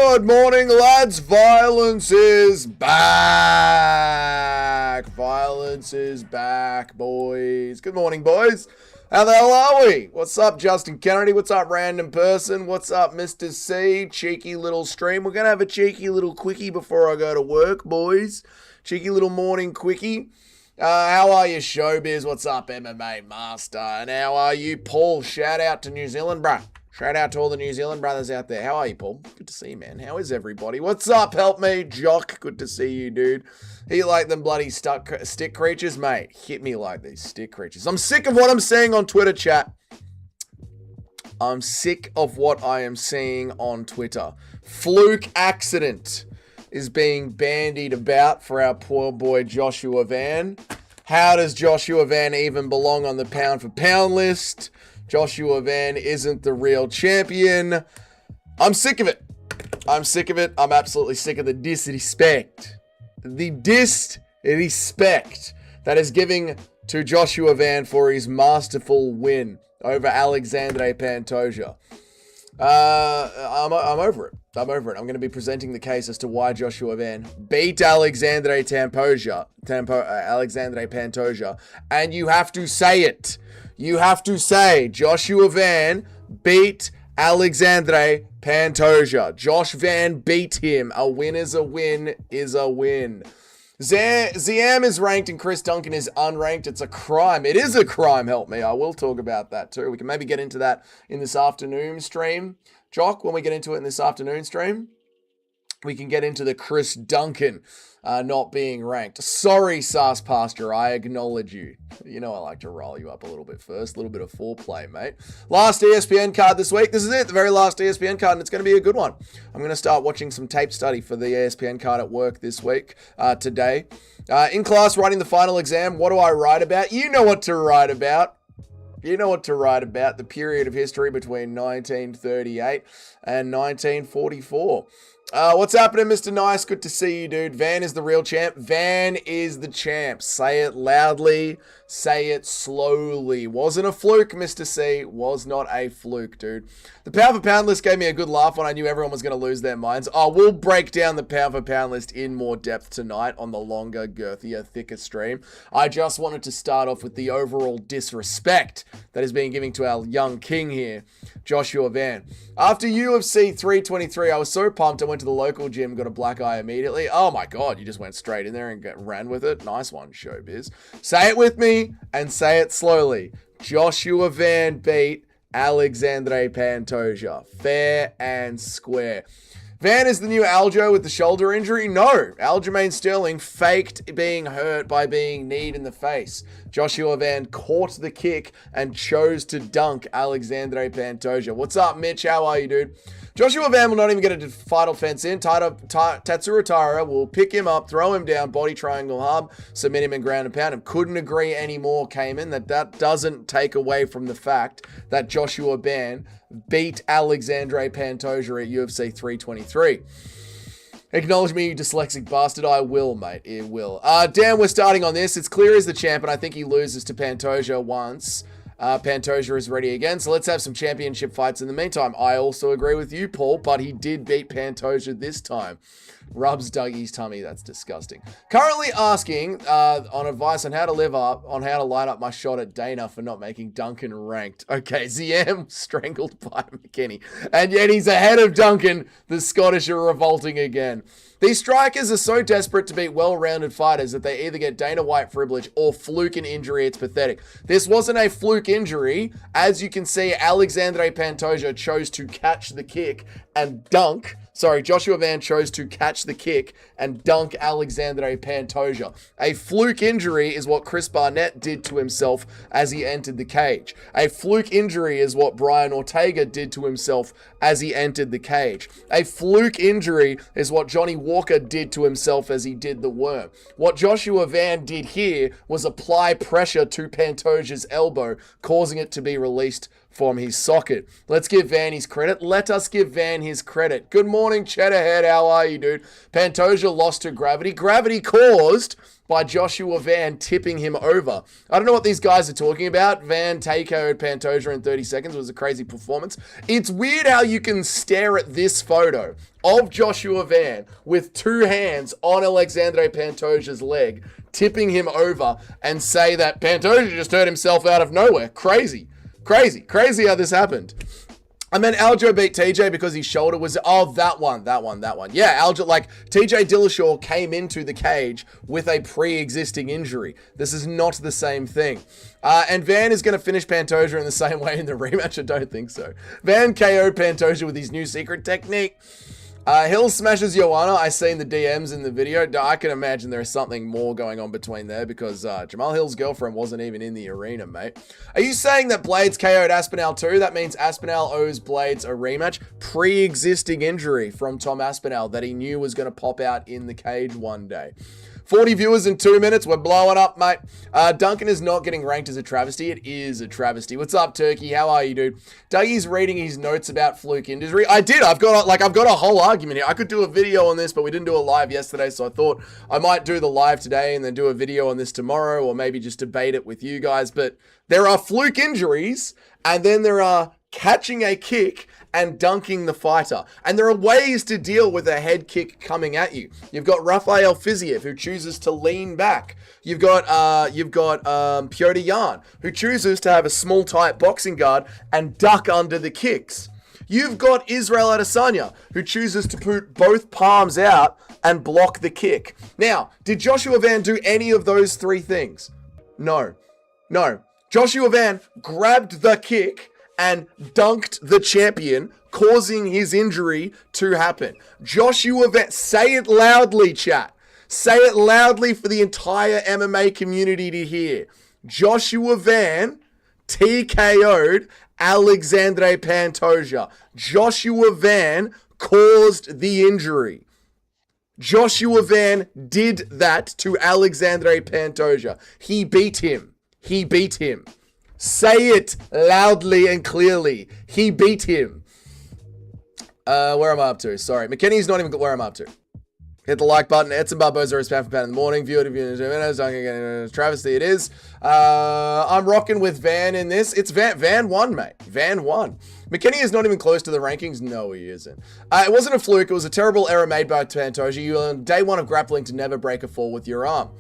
Good morning, lads. Violence is back. Violence is back, boys. Good morning, boys. How the hell are we? What's up, Justin Kennedy? What's up, random person? What's up, Mr. C? Cheeky little stream. We're going to have a cheeky little quickie before I go to work, boys. Cheeky little morning quickie. How are you, Showbiz? What's up, MMA Master? And how are you, Paul? Shout out to New Zealand, bruh. Shout out to all the New Zealand brothers out there. How are you, Paul? Good to see you, man. How is everybody? What's up? Help me, Jock. Good to see you, dude. You like them bloody stick creatures? Mate, hit me like these stick creatures. I'm sick of what I'm seeing on Twitter, chat. I'm sick of what I am seeing on Twitter. Fluke accident is being bandied about for our poor boy Joshua Van. How does Joshua Van even belong on the pound for pound list? Joshua Van isn't the real champion. I'm sick of it. I'm sick of it. I'm absolutely sick of the disrespect. The disrespect that is giving to Joshua Van for his masterful win over Alexandre Pantoja. I'm over it. I'm over it. I'm going to be presenting the case as to why Joshua Van beat Alexandre Pantoja. And you have to say it. You have to say Joshua Van beat Alexandre Pantoja. Josh Van beat him. A win is a win is a win. Ziam is ranked and Chris Duncan is unranked. It's a crime. It is a crime, help me. I will talk about that too. We can maybe get into that in this afternoon stream. Jock, when we get into it in this afternoon stream, we can get into the Chris Duncan not being ranked. Sorry, Sars Pastor, I acknowledge you. You know I like to roll you up a little bit first. A little bit of foreplay, mate. Last ESPN card this week. This is it, the very last ESPN card, and it's going to be a good one. I'm going to start watching some tape study for the ESPN card at work this week, today. In class, writing the final exam. What do I write about? You know what to write about. You know what to write about. The period of history between 1938 and 1944. What's happening, Mr. Nice? Good to see you, dude. Van is the real champ. Van is the champ. Say it loudly. Say it slowly. Wasn't a fluke, Mr. C. Was not a fluke, dude. The pound for pound list gave me a good laugh when I knew everyone was going to lose their minds. Oh, we'll break down the pound for pound list in more depth tonight on the longer, girthier, thicker stream. I just wanted to start off with the overall disrespect that is being given to our young king here, Joshua Van. After UFC 323, I was so pumped I went to the local gym, got a black eye immediately. Oh my God, you just went straight in there and ran with it. Nice one, Showbiz. Say it with me and say it slowly. Joshua Van beat Alexandre Pantoja. Fair and square. Van is the new Aljo with the shoulder injury? No. Aljamain Sterling faked being hurt by being kneed in the face. Joshua Van caught the kick and chose to dunk Alexandre Pantoja. What's up, Mitch? How are you, dude? Joshua Van will not even get a final fence in. Tatsuro Taira will pick him up, throw him down, body triangle hub, submit him and ground and pound him. Couldn't agree anymore, Cayman. That doesn't take away from the fact that Joshua Van beat Alexandre Pantoja at UFC 323. Acknowledge me, you dyslexic bastard. I will, mate. It will. Dan, we're starting on this. It's clear he's the champ, and I think he loses to Pantoja once. Pantoja is ready again, so let's have some championship fights in the meantime. I also agree with you, Paul, but he did beat Pantoja this time. Rubs Dougie's tummy. That's disgusting. Currently asking on advice on how to line up my shot at Dana for not making Duncan ranked. Okay, ZM strangled by McKinney, and yet he's ahead of Duncan. The Scottish are revolting again. These strikers are so desperate to beat well-rounded fighters that they either get Dana White privilege or fluke an injury. It's pathetic. This wasn't a fluke injury. As you can see, Alexandre Pantoja chose to catch the kick and dunk. Sorry, Joshua Van chose to catch the kick and dunk Alexandre Pantoja. A fluke injury is what Chris Barnett did to himself as he entered the cage. A fluke injury is what Brian Ortega did to himself as he entered the cage. A fluke injury is what Johnny Walker did to himself as he did the worm. What Joshua Van did here was apply pressure to Pantoja's elbow, causing it to be released from his socket. Let's give Van his credit. Let us give Van his credit. Good morning, Cheddarhead. How are you, dude? Pantoja lost to gravity. Gravity caused by Joshua Van tipping him over. I don't know what these guys are talking about. Van TKO'd Pantoja in 30 seconds. It was a crazy performance. It's weird how you can stare at this photo of Joshua Van with two hands on Alexandre Pantoja's leg, tipping him over, and say that Pantoja just hurt himself out of nowhere. Crazy how this happened. I meant Aljo beat TJ because his shoulder was... Oh, that one. Yeah, Aljo, like, TJ Dillashaw came into the cage with a pre-existing injury. This is not the same thing. And Van is going to finish Pantoja in the same way in the rematch? I don't think so. Van KO'd Pantoja with his new secret technique. Hill smashes Joanna. I seen the DMs in the video. I can imagine there is something more going on between there because Jamal Hill's girlfriend wasn't even in the arena, mate. Are you saying that Blades KO'd Aspinall too? That means Aspinall owes Blades a rematch. Pre-existing injury from Tom Aspinall that he knew was going to pop out in the cage one day. 40 viewers in 2 minutes. We're blowing up, mate. Duncan is not getting ranked as a travesty. It is a travesty. What's up, Turkey? How are you, dude? Dougie's reading his notes about fluke injury. I did. I've got a whole argument here. I could do a video on this, but we didn't do a live yesterday, so I thought I might do the live today and then do a video on this tomorrow, or maybe just debate it with you guys. But there are fluke injuries, and then there are catching a kick and dunking the fighter. And there are ways to deal with a head kick coming at you. You've got Rafael Fiziev, who chooses to lean back. You've got Piotr Jan, who chooses to have a small, tight boxing guard and duck under the kicks. You've got Israel Adesanya, who chooses to put both palms out and block the kick. Now, did Joshua Van do any of those three things? No. Joshua Van grabbed the kick and dunked the champion, causing his injury to happen. Joshua Van, say it loudly, chat. Say it loudly for the entire MMA community to hear. Joshua Van TKO'd Alexandre Pantoja. Joshua Van caused the injury. Joshua Van did that to Alexandre Pantoja. He beat him. Say it loudly and clearly. He beat him. Where am I up to? Sorry. McKinney's not even where I'm up to. Hit the like button. Edson Barboza is pound for pound in the morning. View it if you're in 2 minutes. Travesty it is. I'm rocking with Van in this. It's Van won, mate. Van won. McKinney is not even close to the rankings. No, he isn't. It wasn't a fluke. It was a terrible error made by Pantoja. You on day one of grappling to never break a fall with your arm.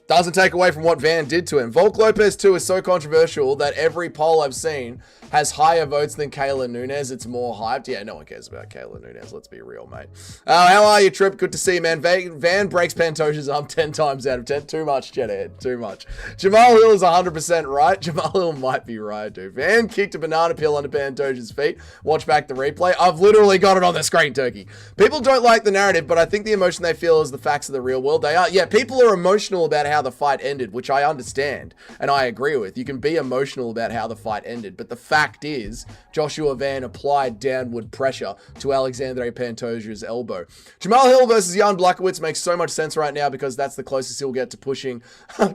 Doesn't take away from what Van did to him. Volk Lopez 2 is so controversial that every poll I've seen has higher votes than Kayla Nunes. It's more hyped. Yeah, no one cares about Kayla Nunes. Let's be real, mate. How are you, Trip? Good to see you, man. Van breaks Pantoja's arm 10 times out of 10. Too much, Jedhead. Too much. Jamal Hill is 100% right. Jamal Hill might be right, dude. Van kicked a banana peel under Pantoja's feet. Watch back the replay. I've literally got it on the screen, Turkey. People don't like the narrative, but I think the emotion they feel is the facts of the real world. They are. Yeah, people are emotional about how the fight ended, which I understand and I agree with. You can be emotional about how the fight ended, but the fact is Joshua Van applied downward pressure to Alexandre Pantoja's elbow. Jamal Hill versus Jan Blachowicz makes so much sense right now because that's the closest he'll get to pushing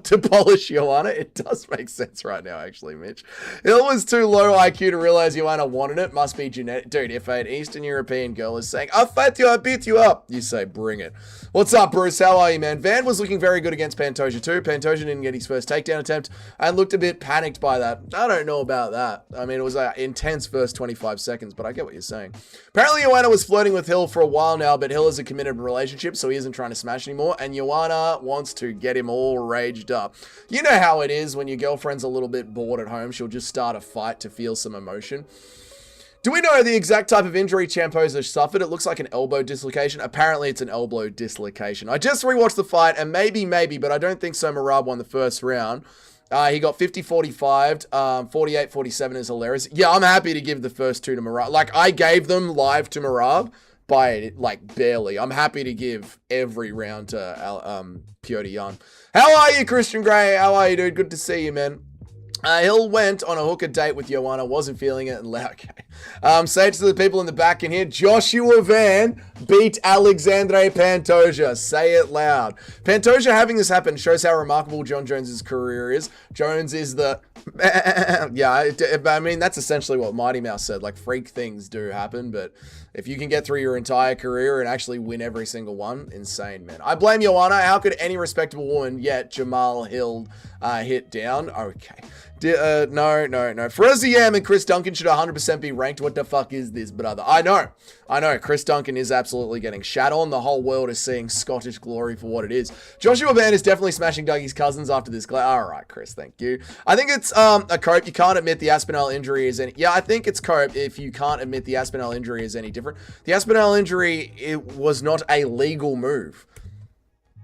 to polish Joanna. It does make sense right now, actually, Mitch. Hill was too low IQ to realize Joanna wanted it. Must be genetic. Dude, if an Eastern European girl is saying, I'll fight you, I'll beat you up, you say, bring it. What's up, Bruce? How are you, man? Van was looking very good against Pantoja too. Pantoja didn't get his first takedown attempt and looked a bit panicked by that. I don't know about that. I mean, it was an intense first 25 seconds, but I get what you're saying. Apparently, Joanna was flirting with Hill for a while now, but Hill is a committed relationship, so he isn't trying to smash anymore, and Joanna wants to get him all raged up. You know how it is when your girlfriend's a little bit bored at home. She'll just start a fight to feel some emotion. Do we know the exact type of injury Champosa suffered? It looks like an elbow dislocation. Apparently, it's an elbow dislocation. I just rewatched the fight, and maybe, but I don't think so. Merab won the first round. He got 50-45. 48-47 is hilarious. Yeah, I'm happy to give the first two to Merab. Like, I gave them live to Merab by, like, barely. I'm happy to give every round to Piotr Jan. How are you, Christian Gray? How are you, dude? Good to see you, man. Hill went on a hooker date with Joanna, wasn't feeling it, and left. Okay. Say it to the people in the back in here. Joshua Van beat Alexandre Pantoja. Say it loud. Pantoja having this happen shows how remarkable John Jones's career is. Jones is the... yeah, I mean, that's essentially what Mighty Mouse said. Like, freak things do happen, but if you can get through your entire career and actually win every single one, insane, man. I blame Joanna. How could any respectable woman yet Jamal Hill hit down? Okay. No. Freziam and Chris Duncan should 100% be ranked. What the fuck is this, brother? I know. Chris Duncan is absolutely getting shat on. The whole world is seeing Scottish glory for what it is. Joshua Van is definitely smashing Dougie's cousins after this. All right, Chris, thank you. I think it's a cope. You can't admit the Aspinall injury is any... Yeah, I think it's cope if you can't admit the Aspinall injury is any different. The Aspinall injury, it was not a legal move.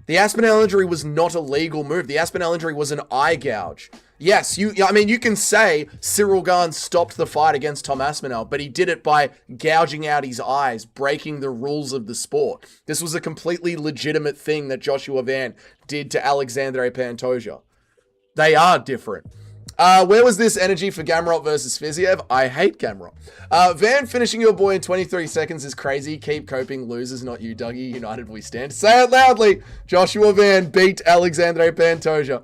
The Aspinall injury was not a legal move. The Aspinall injury was an eye gouge. Yes, you can say Cyril Gane stopped the fight against Tom Aspinall, but he did it by gouging out his eyes, breaking the rules of the sport. This was a completely legitimate thing that Joshua Van did to Alexandre Pantoja. They are different. Where was this energy for Gamrot versus Fiziev? I hate Gamrot. Van finishing your boy in 23 seconds is crazy. Keep coping, losers, not you, Dougie. United we stand. Say it loudly. Joshua Van beat Alexandre Pantoja.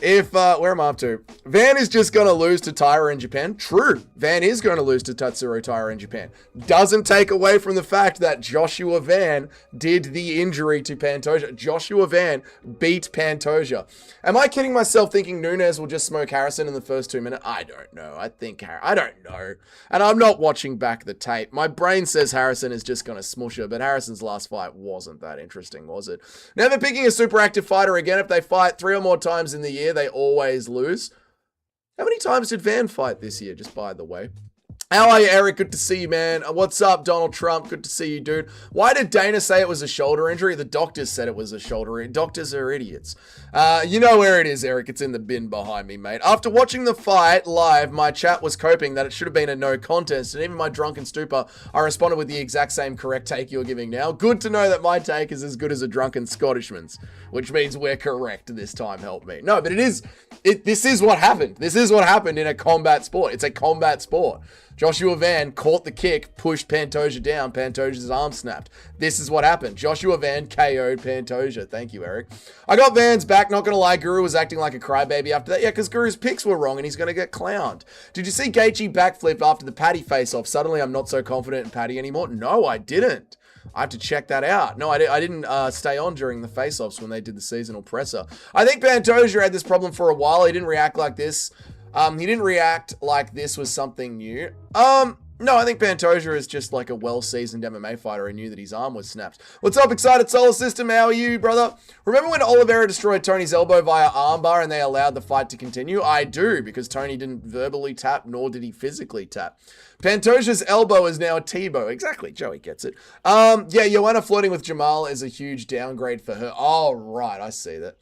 Where am I up to? Van is just going to lose to Taira in Japan. True. Van is going to lose to Tatsuro Taira in Japan. Doesn't take away from the fact that Joshua Van did the injury to Pantoja. Joshua Van beat Pantoja. Am I kidding myself thinking Nunes will just smoke Harrison in the first 2 minutes? I don't know. I don't know. And I'm not watching back the tape. My brain says Harrison is just going to smush her, but Harrison's last fight wasn't that interesting, was it? Never picking a super active fighter again. If they fight 3 or more times in the year, they always lose. How many times did Van fight this year, just by the way? How are you, Eric? Good to see you, man. What's up, Donald Trump? Good to see you, dude. Why did Dana say it was a shoulder injury? The doctors said it was a shoulder injury. Doctors are idiots. You know where it is, Eric. It's in the bin behind me, mate. After watching the fight live, my chat was coping that it should have been a no contest, and even my drunken stupor, I responded with the exact same correct take you're giving now. Good to know that my take is as good as a drunken Scottishman's, which means we're correct this time, help me. No, but this is what happened. This is what happened in a combat sport. It's a combat sport. Joshua Van caught the kick, pushed Pantoja down. Pantoja's arm snapped. This is what happened. Joshua Van KO'd Pantoja. Thank you, Eric. I got Van's back. Not going to lie, Guru was acting like a crybaby after that. Yeah, because Guru's picks were wrong and he's going to get clowned. Did you see Gaethje backflip after the Paddy face-off? Suddenly I'm not so confident in Paddy anymore. No, I didn't. I have to check that out. No, I didn't stay on during the face-offs when they did the seasonal presser. I think Pantoja had this problem for a while. He didn't react like this. He didn't react like this was something new. No, I think Pantoja is just like a well-seasoned MMA fighter who knew that his arm was snapped. What's up, Excited Solar System? How are you, brother? Remember when Oliveira destroyed Tony's elbow via armbar and they allowed the fight to continue? I do, because Tony didn't verbally tap, nor did he physically tap. Pantoja's elbow is now a Tebow. Exactly, Joey gets it. Yeah, Joanna flirting with Jamal is a huge downgrade for her. Oh, right, I see that.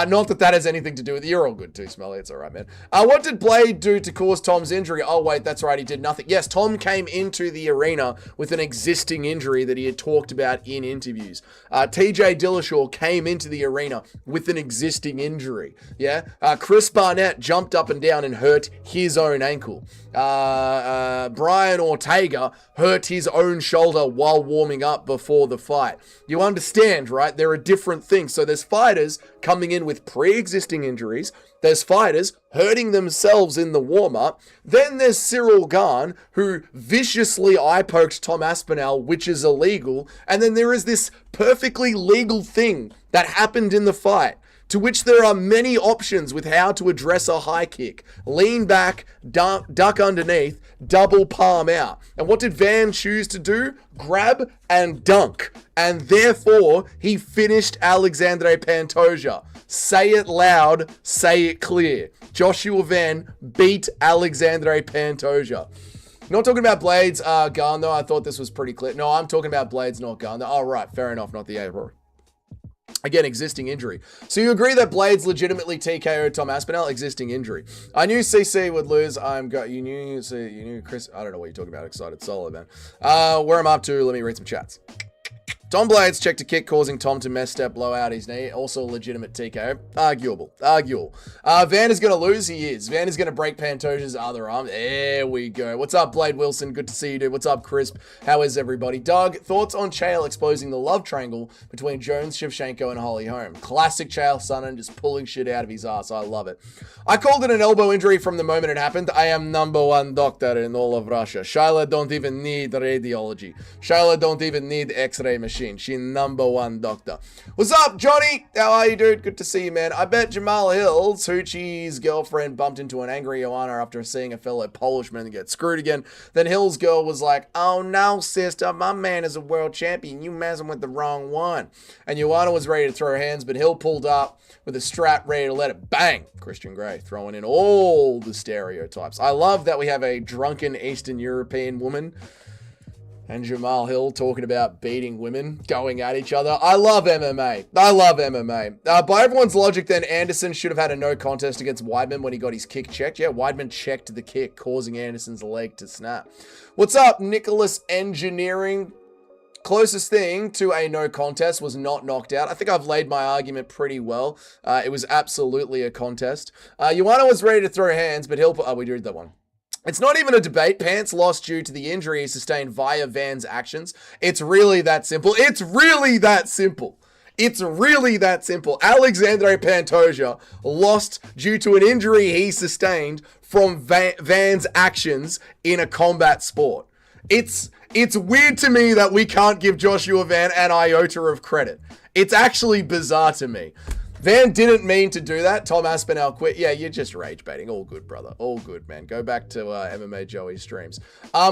Not that that has anything to do with it. You're all good too, Smelly. It's all right, man. What did Blade do to cause Tom's injury? Oh, wait, that's right, he did nothing. Yes, Tom came into the arena with an existing injury that he had talked about in interviews. TJ Dillashaw came into the arena with an existing injury. Yeah, Chris Barnett jumped up and down and hurt his own ankle. Brian Ortega hurt his own shoulder while warming up before the fight. You understand, right? There are different things. So there's fighters coming in with pre-existing injuries. There's fighters hurting themselves in the warm-up. Then there's Cyril Gane, who viciously eye-poked Tom Aspinall, which is illegal. And then there is this perfectly legal thing that happened in the fight, to which there are many options with how to address a high kick. Lean back, duck underneath, double palm out. And what did Van choose to do? Grab and dunk. And therefore, he finished Alexandre Pantoja. Say it loud, say it clear. Joshua Van beat Alexandre Pantoja. Not talking about Blades, Gane, though. I thought this was pretty clear. No, I'm talking about Blades, not Gane. Oh, right, fair enough, not the A-Roar. Again, existing injury. So you agree that Blades legitimately TKO'd Tom Aspinall? Existing injury. I knew CC would lose. You knew Chris. I don't know what you're talking about. Excited solo, man. Where I'm up to, let me read some chats. Tom Blades checked a kick causing Tom to mess step blow out his knee. Also a legitimate TKO. Arguable. Van is going to lose. He is. Van is going to break Pantoja's other arm. There we go. What's up, Blade Wilson? Good to see you, dude. What's up, Crisp? How is everybody? Doug, thoughts on Chael exposing the love triangle between Jones, Shevchenko, and Holly Holm? Classic Chael Sonnen just pulling shit out of his ass. I love it. I called it an elbow injury from the moment it happened. I am #1 doctor in all of Russia. Shyla don't even need radiology. Shyla don't even need x-ray machine. She #1 doctor. What's up, Johnny? How are you, dude? Good to see you, man. I bet Jamal Hills, Hoochie's girlfriend, bumped into an angry Joanna after seeing a fellow Polishman get screwed again. Then Hills' girl was like, oh no, sister, my man is a world champion. You messing with the wrong one. And Joanna was ready to throw her hands, but Hill pulled up with a strap ready to let it bang. Christian Grey throwing in all the stereotypes. I love that we have a drunken Eastern European woman and Jamal Hill talking about beating women, going at each other. I love MMA. By everyone's logic, then, Anderson should have had a no contest against Weidman when he got his kick checked. Yeah, Weidman checked the kick, causing Anderson's leg to snap. What's up, Nicholas Engineering? Closest thing to a no contest was not knocked out. I think I've laid my argument pretty well. It was absolutely a contest. Joanna was ready to throw hands, but Hill... Oh, we did that one. It's not even a debate. Pants lost due to the injury he sustained via Van's actions. It's really that simple. Alexandre Pantoja lost due to an injury he sustained from Van's actions in a combat sport. It's weird to me that we can't give Joshua Van an iota of credit. It's actually bizarre to me. Van didn't mean to do that. Tom Aspinall quit. Yeah, you're just rage baiting. All good, brother. All good, man. Go back to MMA Joey streams.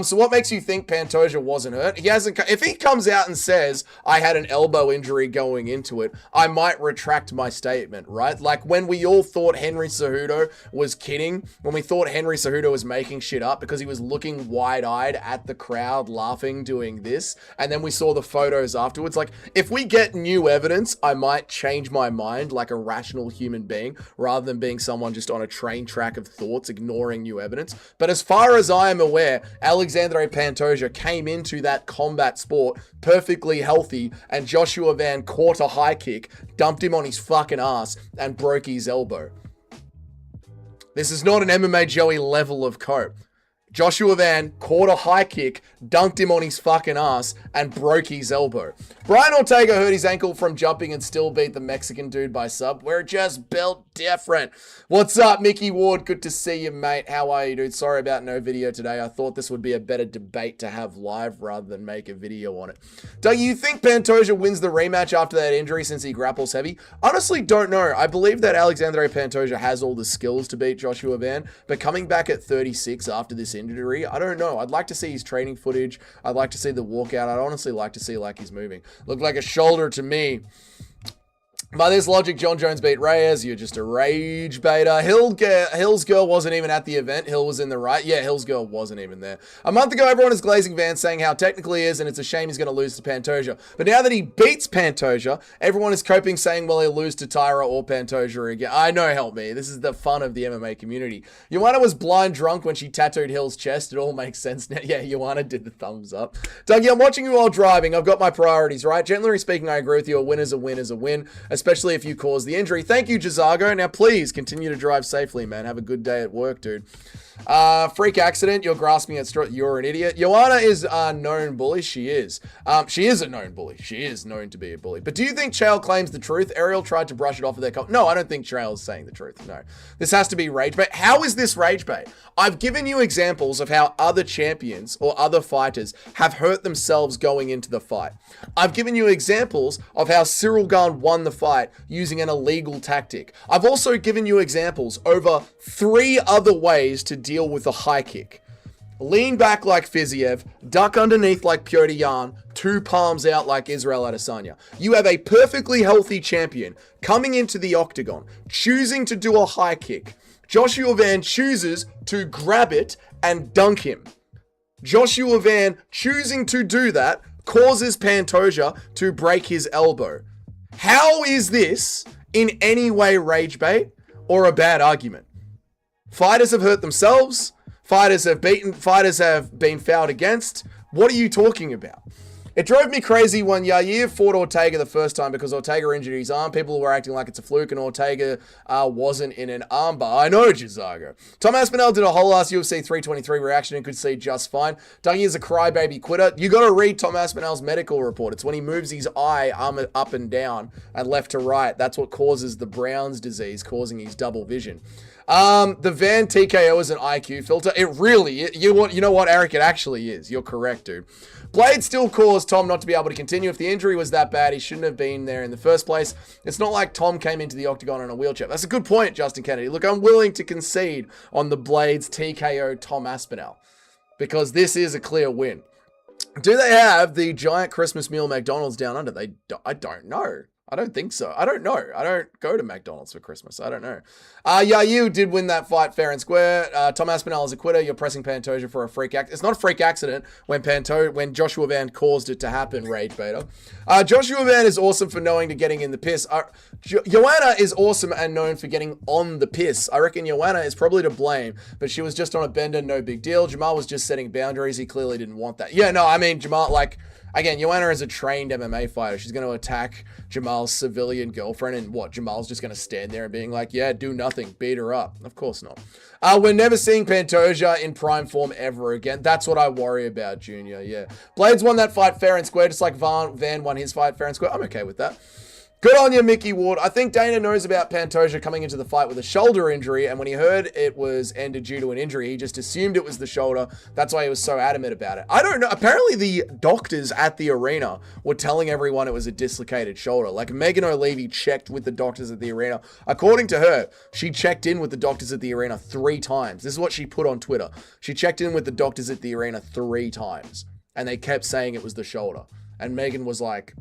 So what makes you think Pantoja wasn't hurt? He hasn't. If he comes out and says, I had an elbow injury going into it, I might retract my statement, right? Like when we all thought Henry Cejudo was kidding, when we thought Henry Cejudo was making shit up because he was looking wide-eyed at the crowd laughing doing this, and then we saw the photos afterwards. Like, if we get new evidence, I might change my mind like a rational human being rather than being someone just on a train track of thoughts ignoring new evidence. But as far as I am aware, Alexandre Pantoja came into that combat sport perfectly healthy, and Joshua Van caught a high kick, dumped him on his fucking ass, and broke his elbow. This is not an MMA Joey level of cope. Joshua Van caught a high kick, dunked him on his fucking ass, and broke his elbow. Brian Ortega hurt his ankle from jumping and still beat the Mexican dude by sub. We're just built different. What's up, Mickey Ward? Good to see you, mate. How are you, dude? Sorry about no video today. I thought this would be a better debate to have live rather than make a video on it. Do you think Pantoja wins the rematch after that injury since he grapples heavy? Honestly, don't know. I believe that Alexandre Pantoja has all the skills to beat Joshua Van, but coming back at 36 after this injury, I don't know. I'd like to see his training footage. I'd like to see the walkout. I'd honestly like to see like he's moving. Looked like a shoulder to me. By this logic, John Jones beat Reyes. You're just a rage baiter. Hill's girl wasn't even at the event. Hill was in the right. Yeah, Hill's girl wasn't even there. A month ago, everyone is glazing Van, saying how technically he is, and it's a shame he's going to lose to Pantoja. But now that he beats Pantoja, everyone is coping, saying, well, he'll lose to Tyra or Pantoja again. I know, help me. This is the fun of the MMA community. Joanna was blind drunk when she tattooed Hill's chest. It all makes sense now. Yeah, Joanna did the thumbs up. Dougie, I'm watching you while driving. I've got my priorities, right? Generally speaking, I agree with you. A win is a win is a win, especially if you cause the injury. Thank you, Jazago. Now, please continue to drive safely, man. Have a good day at work, dude. Freak accident. You're grasping at straw. You're an idiot. Joanna is a known bully. She is. She is a known bully. She is known to be a bully. But do you think Chael claims the truth? Ariel tried to brush it off with their No, I don't think Chael is saying the truth. No. This has to be rage bait. How is this rage bait? I've given you examples of how other champions or other fighters have hurt themselves going into the fight. I've given you examples of how Cyril Gane won the fight using an illegal tactic. I've also given you examples over 3 other ways to deal with a high kick. Lean back like Fiziev, duck underneath like Piotr Yan, 2 palms out like Israel Adesanya. You have a perfectly healthy champion coming into the octagon, choosing to do a high kick. Joshua Van chooses to grab it and dunk him. Joshua Van choosing to do that causes Pantoja to break his elbow. How is this in any way rage bait or a bad argument? Fighters have hurt themselves. Fighters have been fouled against. What are you talking about? It drove me crazy when Yair fought Ortega the first time because Ortega injured his arm. People were acting like it's a fluke, and Ortega wasn't in an armbar. I know, Gizago. Tom Aspinall did a whole ass UFC 323 reaction and could see just fine. Dougie is a crybaby quitter. You got to read Tom Aspinall's medical report. It's when he moves his eye arm up and down and left to right. That's what causes the Brown's disease, causing his double vision. The Van TKO is an IQ filter. It really, you know what, Eric? It actually is. You're correct, dude. Blade still caused Tom not to be able to continue. If the injury was that bad, he shouldn't have been there in the first place. It's not like Tom came into the octagon on a wheelchair. That's a good point, Justin Kennedy. Look, I'm willing to concede on the Blades TKO Tom Aspinall because this is a clear win. Do they have the giant Christmas meal McDonald's down under? I don't know. I don't think so. I don't know. I don't go to McDonald's for Christmas. I don't know. Yeah, you did win that fight fair and square. Tom Aspinall is a quitter. You're pressing Pantoja for a freak accident. It's not a freak accident when Joshua Van caused it to happen, Rage Beta. Joshua Van is awesome for knowing to getting in the piss. Joanna is awesome and known for getting on the piss. I reckon Joanna is probably to blame, but she was just on a bender, no big deal. Jamal was just setting boundaries. He clearly didn't want that. Yeah, no, I mean, Jamal, like... Again, Joanna is a trained MMA fighter. She's going to attack Jamal's civilian girlfriend, and what? Jamal's just going to stand there and being like, yeah, do nothing, beat her up. Of course not. We're never seeing Pantoja in prime form ever again. That's what I worry about, Junior. Yeah. Blades won that fight fair and square, just like Van won his fight fair and square. I'm okay with that. Good on you, Mickey Ward. I think Dana knows about Pantoja coming into the fight with a shoulder injury, and when he heard it was ended due to an injury, he just assumed it was the shoulder. That's why he was so adamant about it. I don't know. Apparently, the doctors at the arena were telling everyone it was a dislocated shoulder. Like, Megan O'Leary checked with the doctors at the arena. According to her, she checked in with the doctors at the arena 3 times. This is what she put on Twitter. She checked in with the doctors at the arena 3 times, and they kept saying it was the shoulder. And Megan was like...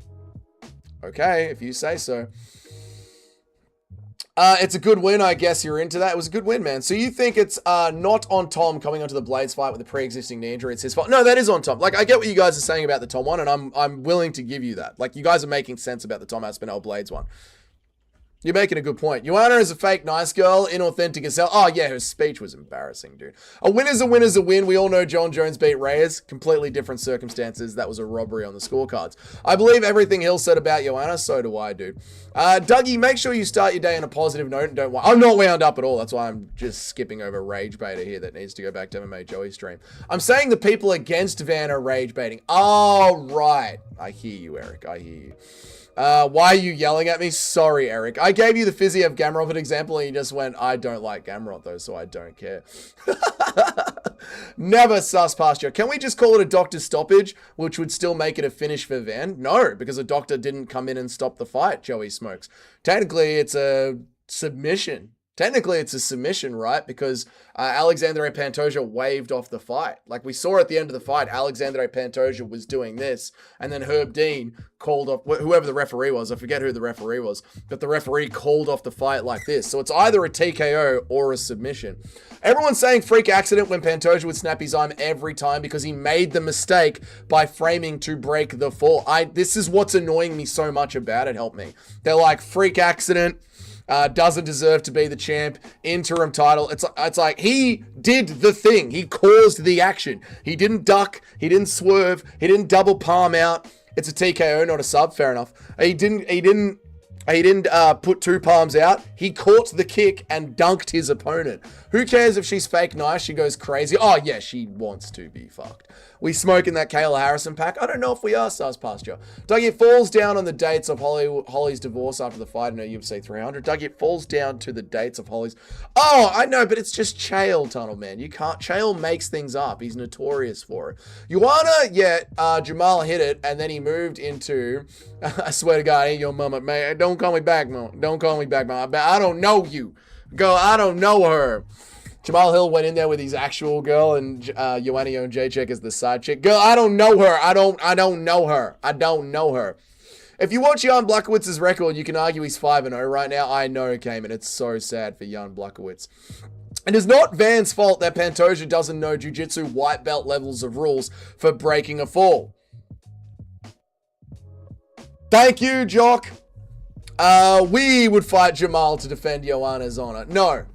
Okay, if you say so. It's a good win, I guess you're into that. It was a good win, man. So you think it's not on Tom coming onto the Blades fight with a pre-existing knee injury. It's his fault. No, that is on Tom. Like, I get what you guys are saying about the Tom one, and I'm willing to give you that. Like, you guys are making sense about the Tom Aspinall Blades one. You're making a good point. Joanna is a fake nice girl, inauthentic as hell. Oh, yeah, her speech was embarrassing, dude. A win is a win is a win. We all know John Jones beat Reyes. Completely different circumstances. That was a robbery on the scorecards. I believe everything Hill said about Joanna. So do I, dude. Dougie, make sure you start your day on a positive note and don't... I'm not wound up at all. That's why I'm just skipping over Rage Beta here that needs to go back to MMA Joey stream. I'm saying the people against Van are rage baiting. Oh, right. I hear you, Eric. I hear you. Why are you yelling at me? Sorry, Eric. I gave you the Fiziev Gamarov example and you just went, I don't like Gamarov though, so I don't care. Never sus past you. Can we just call it a doctor's stoppage, which would still make it a finish for Van? No, because the doctor didn't come in and stop the fight, Joey Smokes. Technically, it's a submission. Technically, it's a submission, right? Because Alexandre Pantoja waved off the fight. Like we saw at the end of the fight, Alexandre Pantoja was doing this, and then Herb Dean called off, whoever the referee was, I forget who the referee was, but the referee called off the fight like this. So it's either a TKO or a submission. Everyone's saying freak accident when Pantoja would snap his arm every time because he made the mistake by framing to break the fall. This is what's annoying me so much about it, help me. They're like, freak accident, doesn't deserve to be the champ, interim title. It's like he did the thing. He caused the action. He didn't duck. He didn't swerve. He didn't double palm out. It's a TKO, not a sub. Fair enough. He didn't put 2 palms out. He caught the kick and dunked his opponent. Who cares if she's fake nice? She goes crazy. Oh, yeah, she wants to be fucked. We smoking that Kayla Harrison pack? I don't know if we are, Stars Pasture. Dougie, it falls down on the dates of Holly's divorce after the fight in her UFC 300. Dougie, it falls down to the dates of Holly's... Oh, I know, but it's just Chael, Tunnel Man. You can't... Chael makes things up. He's notorious for it. Joanna, yeah, Jamal hit it, and then he moved into... I swear to God, ain't your mama, man. Don't call me back, man. Don't call me back, man. I don't know you. Go, I don't know her. Jamal Hill went in there with his actual girl, and Joanna Jacek is the side chick. Girl, I don't know her. I don't know her. I don't know her. If you watch Jan Blachowicz' record, you can argue he's 5-0 right now. I know, Cayman. It's so sad for Jan Blachowicz. It is not Van's fault that Pantoja doesn't know jiu-jitsu white belt levels of rules for breaking a fall. Thank you, Jock. We would fight Jamal to defend Joanna's honor.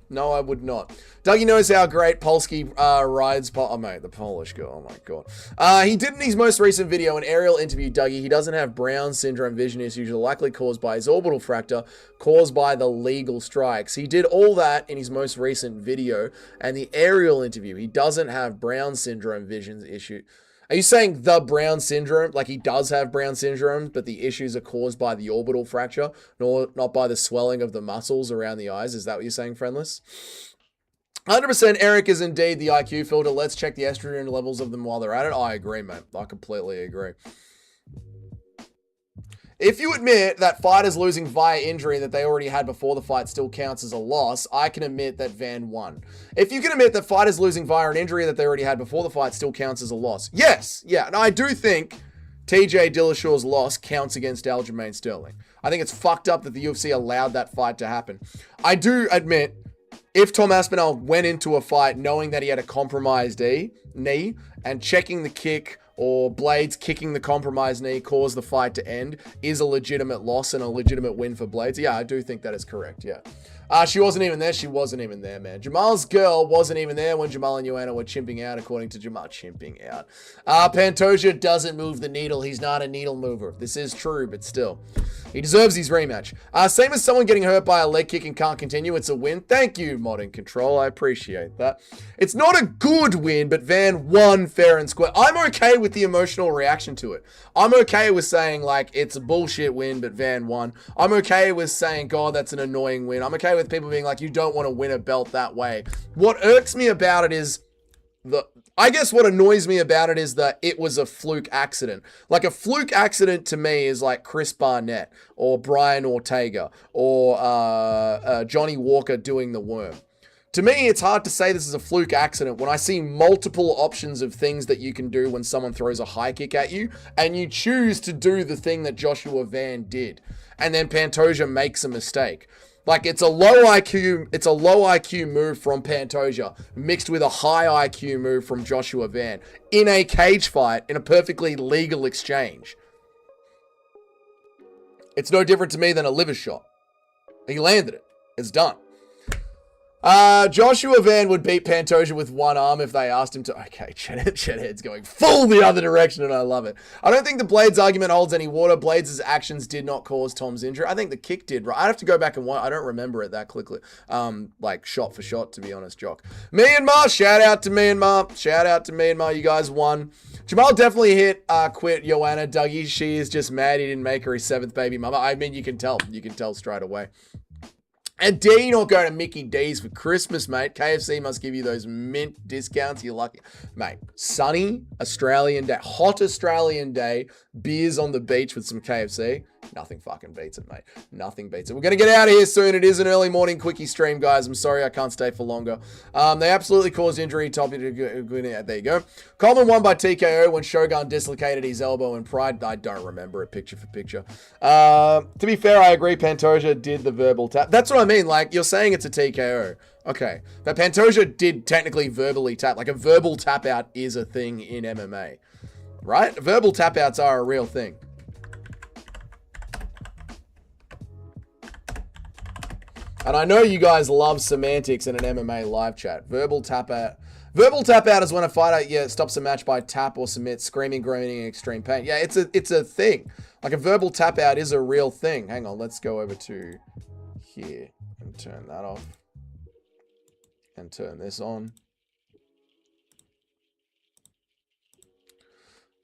No, I would not. Dougie knows how great Polsky rides. Oh, mate, the Polish girl. Oh, my God. He did in his most recent video an aerial interview, Dougie. He doesn't have Brown syndrome vision issues, likely caused by his orbital fracture, caused by the legal strikes. He did all that in his most recent video and the aerial interview. He doesn't have Brown syndrome vision issue. Are you saying the Brown syndrome? Like he does have Brown syndrome, but the issues are caused by the orbital fracture, not by the swelling of the muscles around the eyes? Is that what you're saying, Friendless? 100% Eric is indeed the IQ filter. Let's check the estrogen levels of them while they're at it. I agree, mate. I completely agree. If you admit that fighters losing via injury that they already had before the fight still counts as a loss, I can admit that Van won. If you can admit that fighters losing via an injury that they already had before the fight still counts as a loss. Yes, yeah. And I do think TJ Dillashaw's loss counts against Aljamain Sterling. I think it's fucked up that the UFC allowed that fight to happen. I do admit, if Tom Aspinall went into a fight knowing that he had a compromised knee and checking the kick or Blades kicking the compromised knee caused the fight to end is a legitimate loss and a legitimate win for Blades. Yeah, I do think that is correct, yeah. She wasn't even there. She wasn't even there, man. Jamal's girl wasn't even there when Jamal and Joanna were chimping out, according to Jamal. Chimping out. Pantoja doesn't move the needle. He's not a needle mover. This is true, but still. He deserves his rematch. Same as someone getting hurt by a leg kick and can't continue. It's a win. Thank you, Modern Control. I appreciate that. It's not a good win, but Van won fair and square. I'm okay with the emotional reaction to it. I'm okay with saying, like, it's a bullshit win, but Van won. I'm okay with saying, God, that's an annoying win. I'm okay with people being like, you don't want to win a belt that way. What irks me about it is I guess what annoys me about it is that it was a fluke accident. Like a fluke accident to me is like Chris Barnett or Brian Ortega or Johnny Walker doing the worm. To me, it's hard to say this is a fluke accident when I see multiple options of things that you can do when someone throws a high kick at you, and you choose to do the thing that Joshua Van did, and then Pantoja makes a mistake. Like it's a low IQ move from Pantoja mixed with a high IQ move from Joshua Van in a cage fight in a perfectly legal exchange. It's no different to me than a liver shot. He landed it. It's done. Joshua Van would beat Pantoja with one arm if they asked him to. Okay, Chet going full the other direction, and I love it. I don't think the Blades argument holds any water. Blades' actions did not cause Tom's injury. I think the kick did, right? I'd have to go back and watch. I don't remember it that quickly. Like shot for shot, to be honest, Jock. Myanmar, shout out to Myanmar. Shout out to Myanmar. You guys won. Jamal definitely quit Joanna Dougie. She is just mad he didn't make her his 7th baby mama. I mean, you can tell. You can tell straight away. And dare you not go to Mickey D's for Christmas, mate. KFC must give you those mint discounts. You're lucky. Mate, sunny Australian day, hot Australian day, beers on the beach with some KFC. Nothing fucking beats it, mate. Nothing beats it. We're going to get out of here soon. It is an early morning quickie stream, guys. I'm sorry I can't stay for longer. They absolutely caused injury. There you go. Coleman won by TKO when Shogun dislocated his elbow in Pride. I don't remember it picture for picture. To be fair, I agree. Pantoja did the verbal tap. That's what I mean. Like, you're saying it's a TKO. Okay. But Pantoja did technically verbally tap. Like, a verbal tap out is a thing in MMA. Right? Verbal tap outs are a real thing. And I know you guys love semantics in an MMA live chat. Verbal tap out. Verbal tap out is when a fighter stops a match by tap or submit, screaming, groaning, in extreme pain. Yeah, it's a thing. Like a verbal tap out is a real thing. Hang on, let's go over to here and turn that off. And turn this on.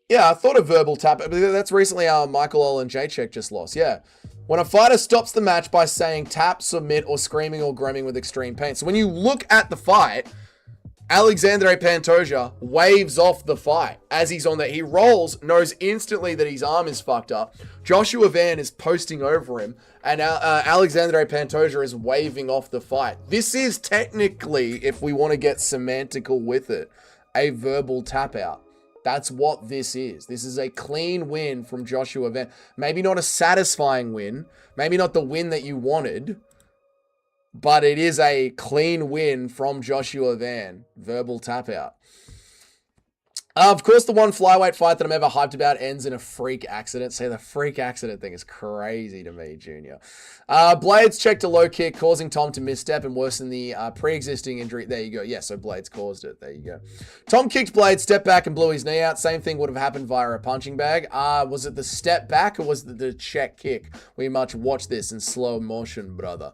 Yeah, I thought a verbal tap. That's recently how Michael Ol and Jacek just lost. Yeah. When a fighter stops the match by saying tap, submit, or screaming or groaning with extreme pain. So when you look at the fight, Alexandre Pantoja waves off the fight as he's on that. He rolls, knows instantly that his arm is fucked up. Joshua Van is posting over him, and Alexandre Pantoja is waving off the fight. This is technically, if we want to get semantical with it, a verbal tap out. That's what this is. This is a clean win from Joshua Van. Maybe not a satisfying win. Maybe not the win that you wanted. But it is a clean win from Joshua Van. Verbal tap out. Of course, the one flyweight fight that I'm ever hyped about ends in a freak accident. Say, the freak accident thing is crazy to me, Junior. Blades checked a low kick, causing Tom to misstep and worsen the pre-existing injury. There you go. Yeah, so Blades caused it. There you go. Tom kicked Blades, stepped back, and blew his knee out. Same thing would have happened via a punching bag. Was it the step back or was it the check kick? We much watch this in slow motion, brother.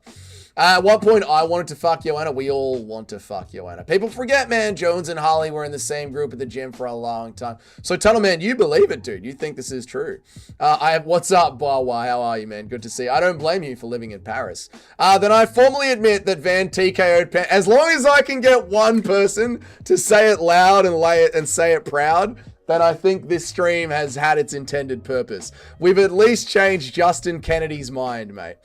At one point, I wanted to fuck Joanna. We all want to fuck Joanna. People forget, man, Jones and Harley were in the same group at the gym for a long time. So, Tunnel Man, you believe it, dude. You think this is true. What's up, Bawa? How are you, man? Good to see you. I don't blame you for living in Paris. Then I formally admit that Van TKO'd as long as I can get one person to say it loud and say it proud, then I think this stream has had its intended purpose. We've at least changed Justin Kennedy's mind, mate.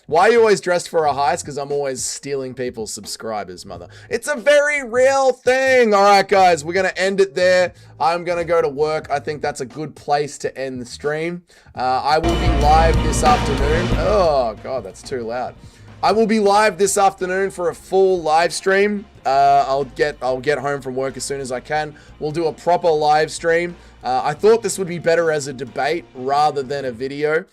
Why are you always dressed for a heist? Because I'm always stealing people's subscribers, mother. It's a very real thing. All right, guys, we're going to end it there. I'm going to go to work. I think that's a good place to end the stream. I will be live this afternoon. Oh, God, that's too loud. I will be live this afternoon for a full live stream. I'll get home from work as soon as I can. We'll do a proper live stream. I thought this would be better as a debate rather than a video.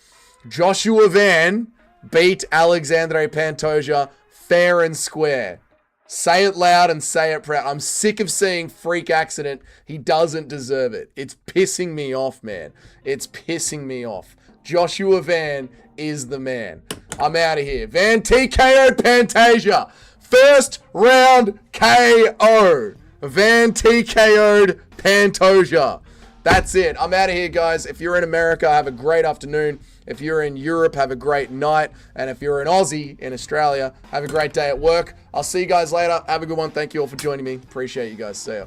Joshua Van beat Alexandre Pantoja fair and square. Say it loud and say it proud. I'm sick of seeing freak accident. He doesn't deserve it. It's pissing me off, man. It's pissing me off. Joshua Van is the man. I'm out of here. Van TKO'd Pantoja. First round KO. Van TKO'd Pantoja. That's it. I'm out of here, guys. If you're in America, have a great afternoon. If you're in Europe, have a great night. And if you're an Aussie in Australia, have a great day at work. I'll see you guys later. Have a good one. Thank you all for joining me. Appreciate you guys. See ya.